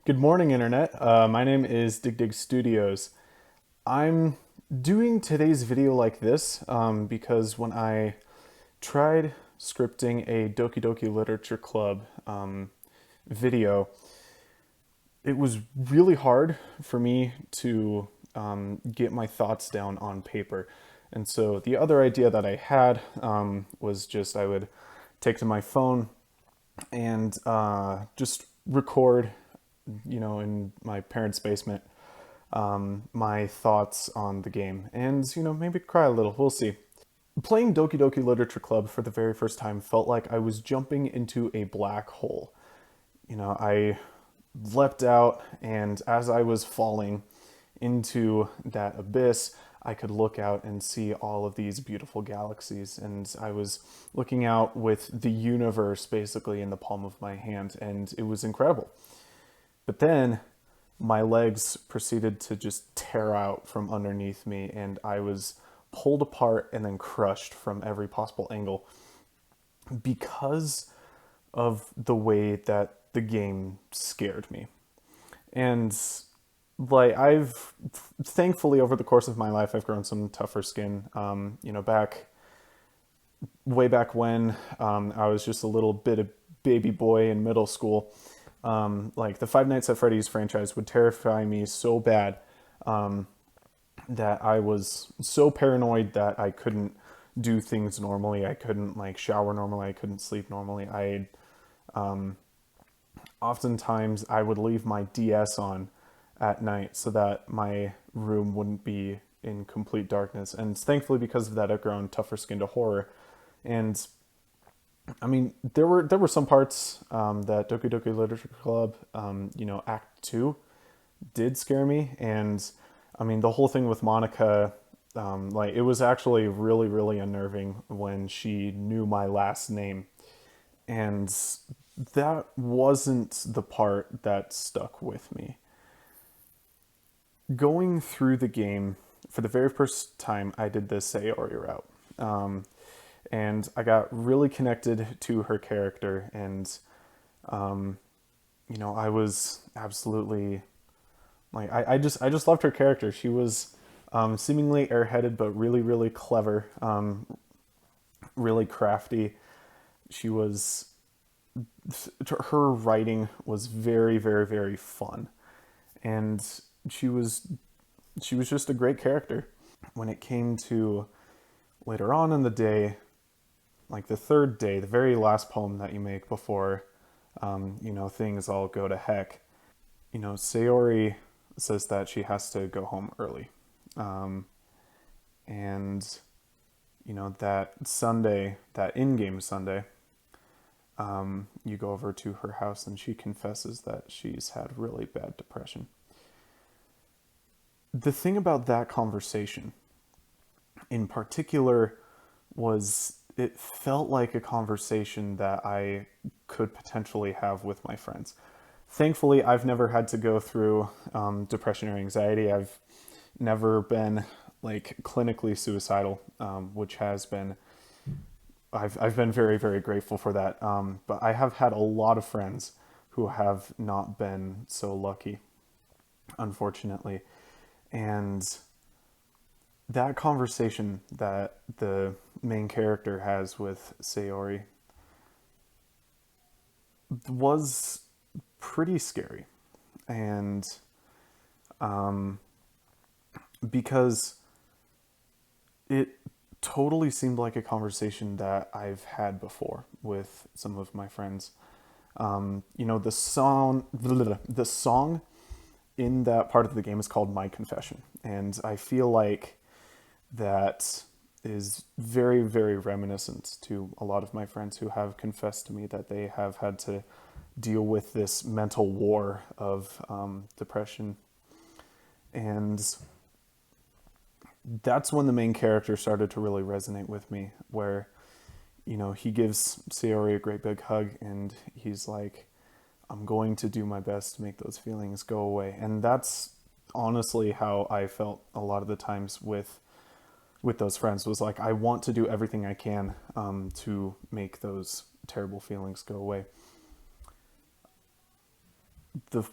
Good morning, Internet. My name is Dig-Daeg Studios. I'm doing today's video like this because when I tried scripting a Doki Doki Literature Club video, it was really hard for me to get my thoughts down on paper. And so the other idea that I had was just I would take to my phone and just record, in my parents' basement, my thoughts on the game, and maybe cry a little. We'll see. Playing Doki Doki Literature Club for the very first time felt like I was jumping into a black hole. I leapt out, and as I was falling into that abyss, I could look out and see all of these beautiful galaxies. And I was looking out with the universe basically in the palm of my hand, and it was incredible. But then my legs proceeded to just tear out from underneath me, and I was pulled apart and then crushed from every possible angle because of the way that the game scared me. And like I've thankfully over the course of my life I've grown some tougher skin. Back way back when I was just a little bit of baby boy in middle school. Like the Five Nights at Freddy's franchise would terrify me so bad that I was so paranoid that I couldn't do things normally. I couldn't like shower normally. I couldn't sleep normally. Oftentimes I would leave my DS on at night so that my room wouldn't be in complete darkness. And thankfully, because of that, I've grown tougher skin to horror. And I mean, there were some parts that Doki Doki Literature Club, Act Two, did scare me. And I mean, the whole thing with Monica, like it was actually really really unnerving when she knew my last name, and that wasn't the part that stuck with me. Going through the game for the very first time, I did the Sayori route. And I got really connected to her character, and I was absolutely like I just loved her character. She was seemingly airheaded, but really really clever, really crafty. She was Her writing was very very very fun, and she was just a great character. When it came to later on in the day, like the third day, the very last poem that you make before, things all go to heck. Sayori says that she has to go home early, and that Sunday, that in-game Sunday, you go over to her house and she confesses that she's had really bad depression. The thing about that conversation in particular was it felt like a conversation that I could potentially have with my friends. Thankfully, I've never had to go through depression or anxiety. I've never been like clinically suicidal, which has been I've been very very grateful for that. But I have had a lot of friends who have not been so lucky, unfortunately, and that conversation that the main character has with Sayori was pretty scary. And because it totally seemed like a conversation that I've had before with some of my friends. The song in that part of the game is called My Confession. And I feel like that is very, very reminiscent to a lot of my friends who have confessed to me that they have had to deal with this mental war of depression. And that's when the main character started to really resonate with me, where, he gives Sayori a great big hug and he's like, I'm going to do my best to make those feelings go away. And that's honestly how I felt a lot of the times with those friends, was like, I want to do everything I can to make those terrible feelings go away. the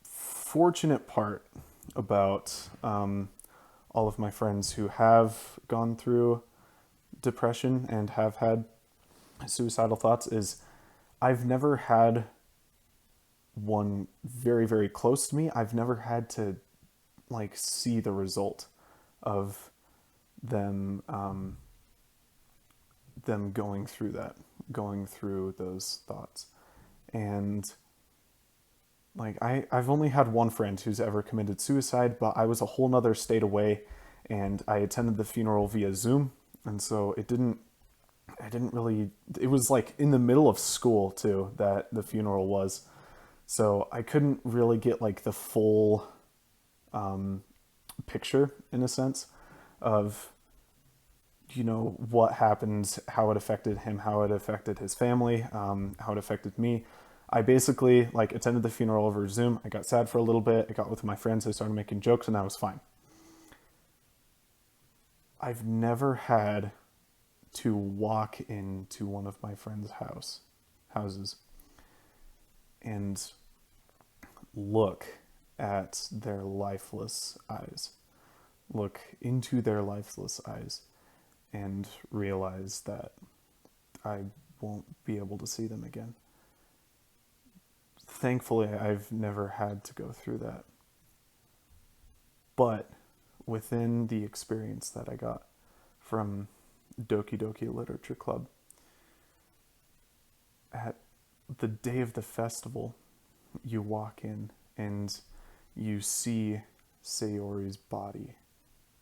fortunate part about all of my friends who have gone through depression and have had suicidal thoughts is I've never had one very, very close to me. I've never had to like see the result of them them going through that, going through those thoughts. And like I've only had one friend who's ever committed suicide, but I was a whole nother state away and I attended the funeral via Zoom. And so I didn't really, it was like in the middle of school too, that the funeral was. So I couldn't really get like the full picture in a sense of, you know, what happened, how it affected him, how it affected his family, how it affected me. I basically like attended the funeral over Zoom. I got sad for a little bit. I got with my friends. I started making jokes and I was fine. I've never had to walk into one of my friends' houses and look at their lifeless eyes, look into their lifeless eyes and realize that I won't be able to see them again. Thankfully, I've never had to go through that. But within the experience that I got from Doki Literature Club, at the day of the festival, you walk in and you see Sayori's body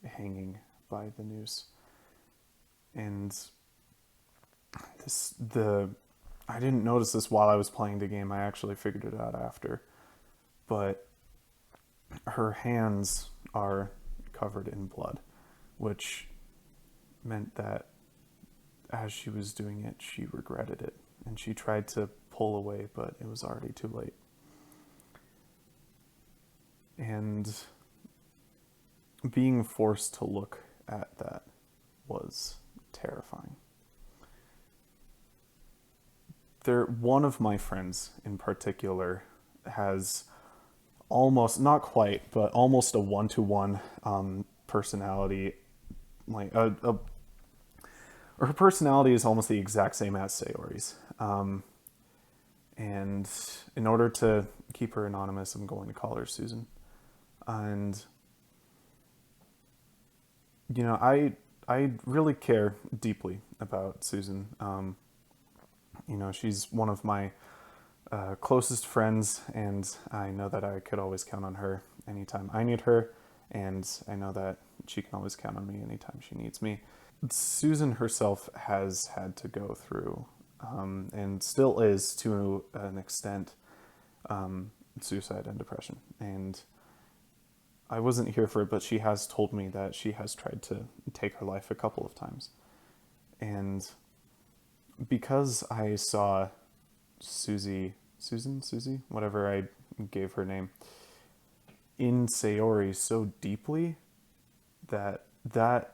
hanging by the noose. And I didn't notice this while I was playing the game. I actually figured it out after. But her hands are covered in blood, which meant that as she was doing it, she regretted it. And she tried to pull away, but it was already too late. And being forced to look at that was terrifying. One of my friends in particular has almost, not quite, but almost a one-to-one personality. Like her personality is almost the exact same as Sayori's. And in order to keep her anonymous, I'm going to call her Susan. And you know, I really care deeply about Susan. You know, she's one of my closest friends, and I know that I could always count on her anytime I need her, and I know that she can always count on me anytime she needs me. Susan herself has had to go through, and still is to an extent, suicide and depression. And I wasn't here for it, but she has told me that she has tried to take her life a couple of times. And because I saw Susie, whatever I gave her name, in Sayori so deeply that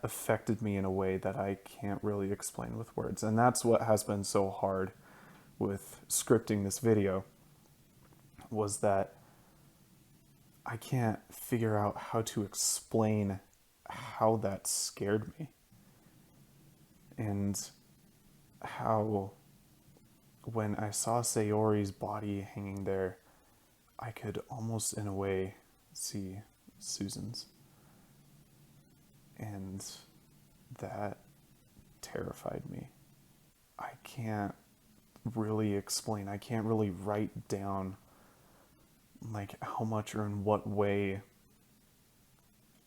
affected me in a way that I can't really explain with words. And that's what has been so hard with scripting this video, was that I can't figure out how to explain how that scared me. And how when I saw Sayori's body hanging there, I could almost in a way see Susan's. And that terrified me. I can't really explain, I can't really write down like how much or in what way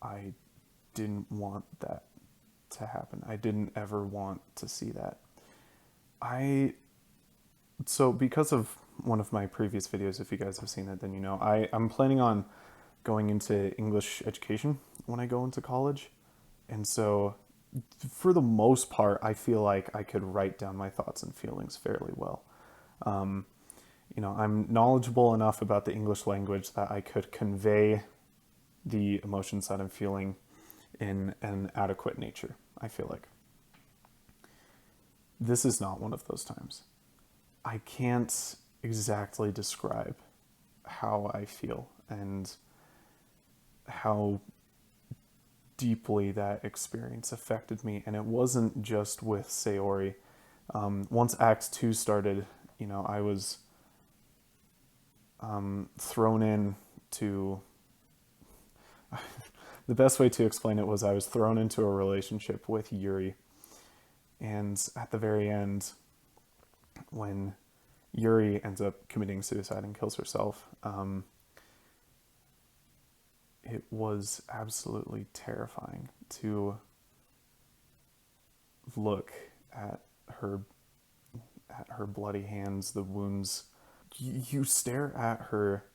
I didn't want that to happen. I didn't ever want to see that. So because of one of my previous videos, if you guys have seen it, then you know, I'm planning on going into English education when I go into college. And so for the most part, I feel like I could write down my thoughts and feelings fairly well. You know, I'm knowledgeable enough about the English language that I could convey the emotions that I'm feeling in an adequate nature, I feel like. This is not one of those times. I can't exactly describe how I feel and how deeply that experience affected me. And it wasn't just with Sayori. Once Act 2 started, I was thrown in to the best way to explain it was I was thrown into a relationship with Yuri. And at the very end, when Yuri ends up committing suicide and kills herself, it was absolutely terrifying to look at her bloody hands, the wounds. You stare at her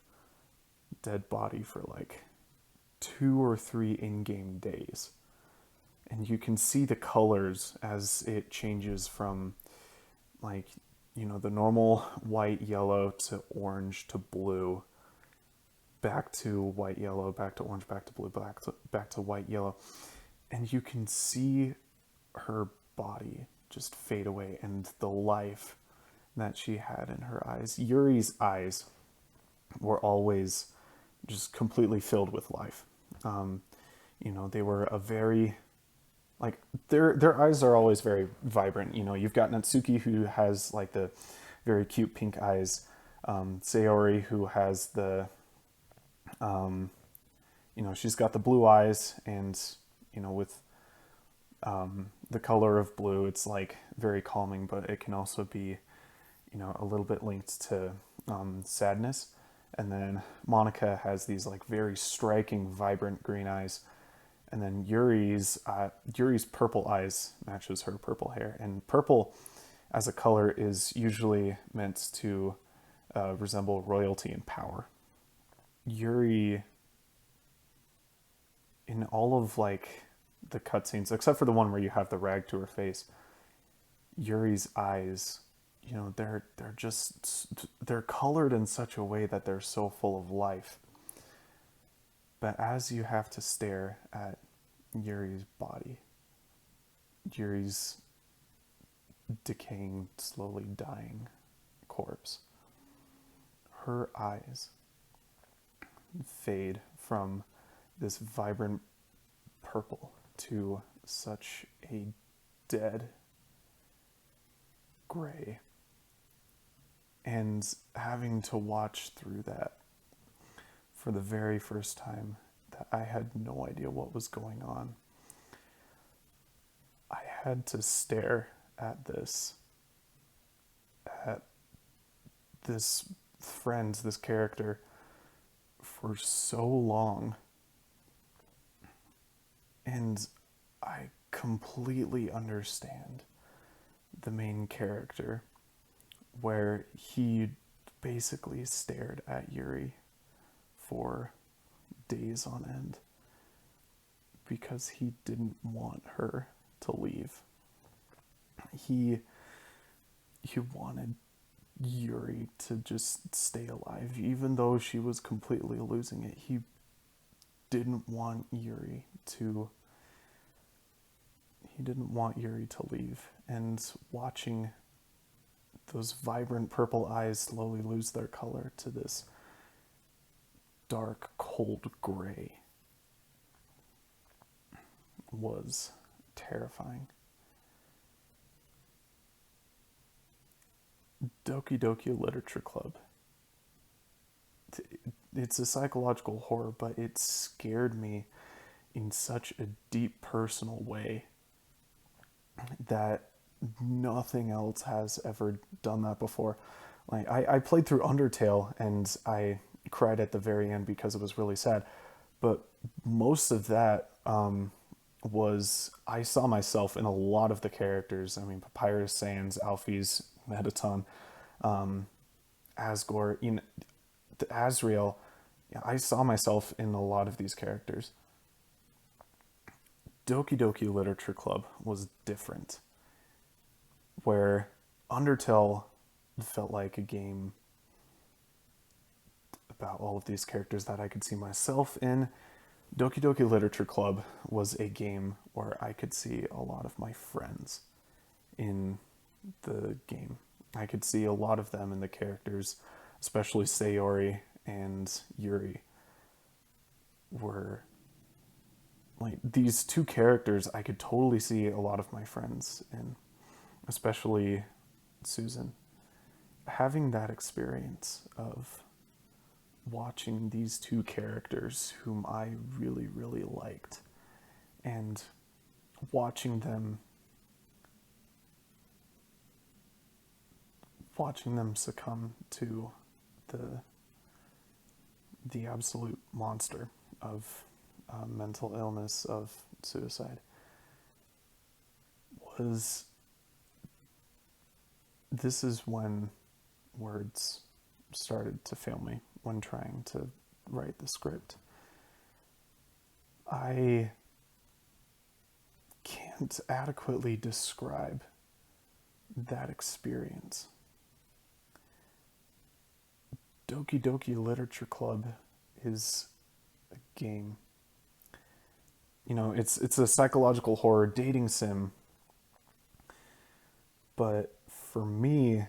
dead body for like 2 or 3 in-game days, and you can see the colors as it changes from like the normal white, yellow to orange to blue, back to white, yellow, back to orange, back to blue, back to white, yellow, and you can see her body just fade away and the life that she had in her eyes. Yuri's eyes were always just completely filled with life. They were a very, like, their eyes are always very vibrant. You've got Natsuki, who has like the very cute pink eyes. Sayori, who has the, she's got the blue eyes, and with the color of blue, it's like very calming, but it can also be a little bit linked to sadness. And then Monica has these like very striking, vibrant green eyes. And then Yuri's purple eyes matches her purple hair. And purple as a color is usually meant to resemble royalty and power. Yuri, in all of like the cutscenes, except for the one where you have the rag to her face, Yuri's eyes, they're colored in such a way that they're so full of life. But as you have to stare at Yuri's body, Yuri's decaying, slowly dying corpse, her eyes fade from this vibrant purple to such a dead gray. And having to watch through that for the very first time, that I had no idea what was going on. I had to stare at this friend, this character, for so long. And I completely understand the main character, where he basically stared at Yuri for days on end because he didn't want her to leave. He wanted Yuri to just stay alive, even though she was completely losing it. He didn't want Yuri to leave. And watching those vibrant purple eyes slowly lose their color to this dark, cold gray was terrifying. Doki Doki Literature Club. It's a psychological horror, but it scared me in such a deep personal way that nothing else has ever done that before. Like I played through Undertale and I cried at the very end because it was really sad, but most of that was I saw myself in a lot of the characters. I mean, Papyrus, Sans, Alphys, Metaton, Asgore, Azrael. I saw myself in a lot of these characters. Doki Doki Literature Club was different, where Undertale felt like a game about all of these characters that I could see myself in. Doki Doki Literature Club was a game where I could see a lot of my friends in the game. I could see a lot of them in the characters, especially Sayori and Yuri were like these two characters I could totally see a lot of my friends in, especially Susan, having that experience of watching these two characters whom I really, really liked and watching them succumb to the absolute monster of mental illness, of suicide, was, this is when words started to fail me when trying to write the script. I can't adequately describe that experience. Doki Doki Literature Club is a game. You know, it's a psychological horror dating sim. But for me,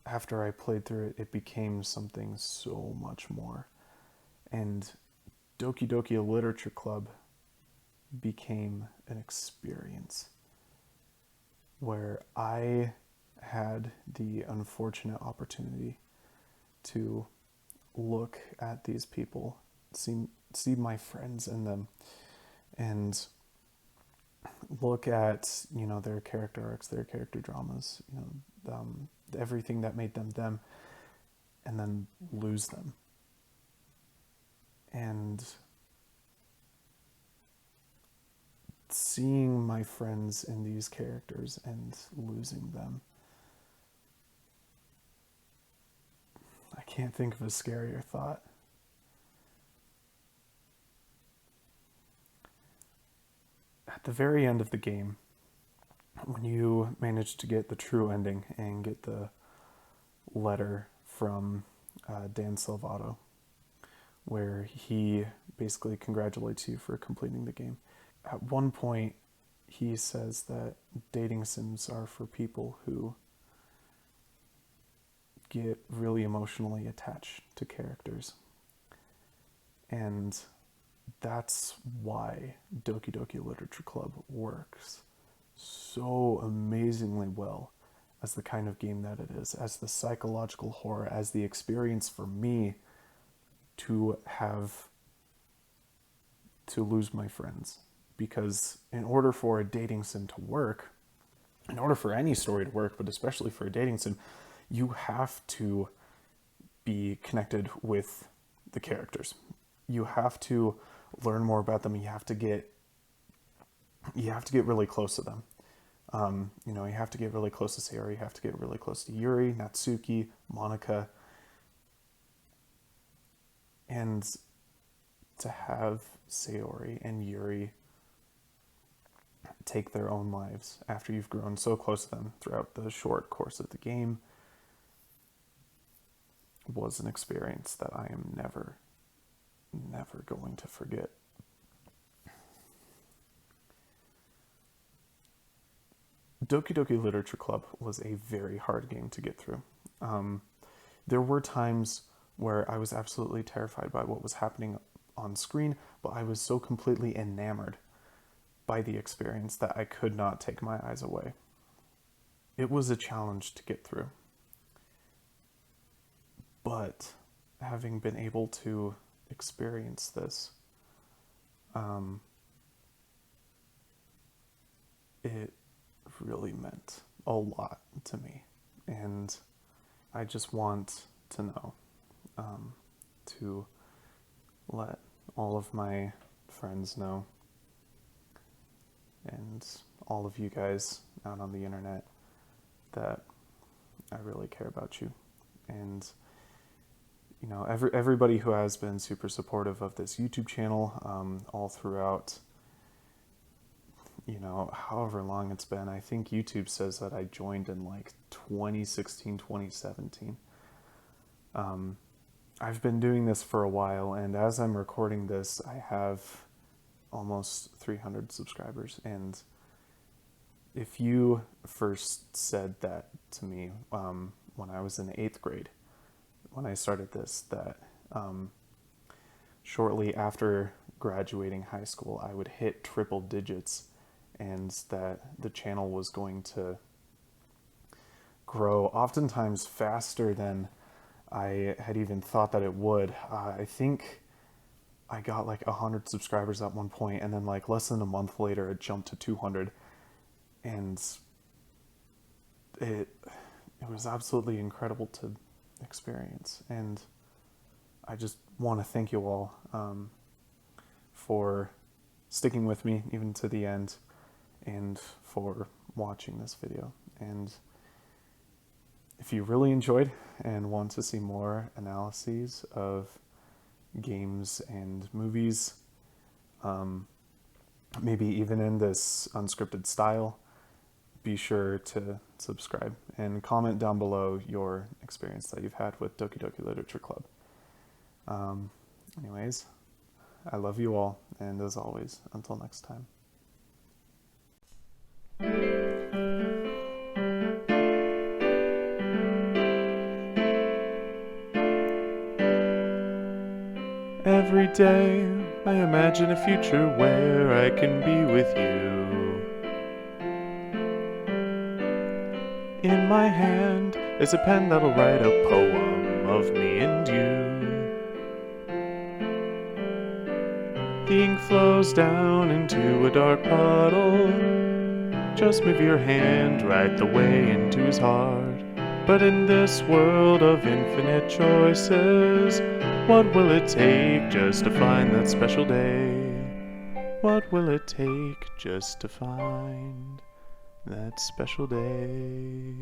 after I played through it, it became something so much more. And Doki Doki Literature Club became an experience where I had the unfortunate opportunity to look at these people, see my friends in them, and look at, you know, their character arcs, their character dramas, you know, everything that made them them, and then lose them. And seeing my friends in these characters and losing them, I can't think of a scarier thought. At the very end of the game, when you manage to get the true ending and get the letter from Dan Salvato, where he basically congratulates you for completing the game. At one point, he says that dating sims are for people who get really emotionally attached to characters. And that's why Doki Doki Literature Club works so amazingly well as the kind of game that it is, as the psychological horror, as the experience for me to lose my friends. Because in order for a dating sim to work, in order for any story to work, but especially for a dating sim, you have to be connected with the characters. You have to learn more about them. You have to get really close to them. You know, you have to get really close to Sayori. You have to get really close to Yuri, Natsuki, Monica, and to have Sayori and Yuri take their own lives after you've grown so close to them throughout the short course of the game was an experience that I am never going to forget. Doki Doki Literature Club was a very hard game to get through. There were times where I was absolutely terrified by what was happening on screen, but I was so completely enamored by the experience that I could not take my eyes away. It was a challenge to get through. But having been able to experience this, it really meant a lot to me. And I just want to know, to let all of my friends know, and all of you guys out on the internet, that I really care about you. And you know, everybody who has been super supportive of this YouTube channel, all throughout, you know, however long it's been. I think YouTube says that I joined in like 2016, 2017. I've been doing this for a while, and as I'm recording this, I have almost 300 subscribers. And if you first said that to me when I was in 8th grade, when I started this that shortly after graduating high school, I would hit triple digits, and that the channel was going to grow oftentimes faster than I had even thought that it would. I think I got like 100 subscribers at one point, and then like less than a month later, it jumped to 200, and it was absolutely incredible to experience. And I just want to thank you all for sticking with me even to the end, and for watching this video. And if you really enjoyed and want to see more analyses of games and movies, maybe even in this unscripted style, be sure to subscribe and comment down below your experience that you've had with Doki Doki Literature Club. Anyways, I love you all, and as always, until next time. Every day, I imagine a future where I can be with you. In my hand is a pen that'll write a poem of me and you. The ink flows down into a dark puddle. Just move your hand right the way into his heart. But in this world of infinite choices, what will it take just to find that special day? What will it take just to find that special day?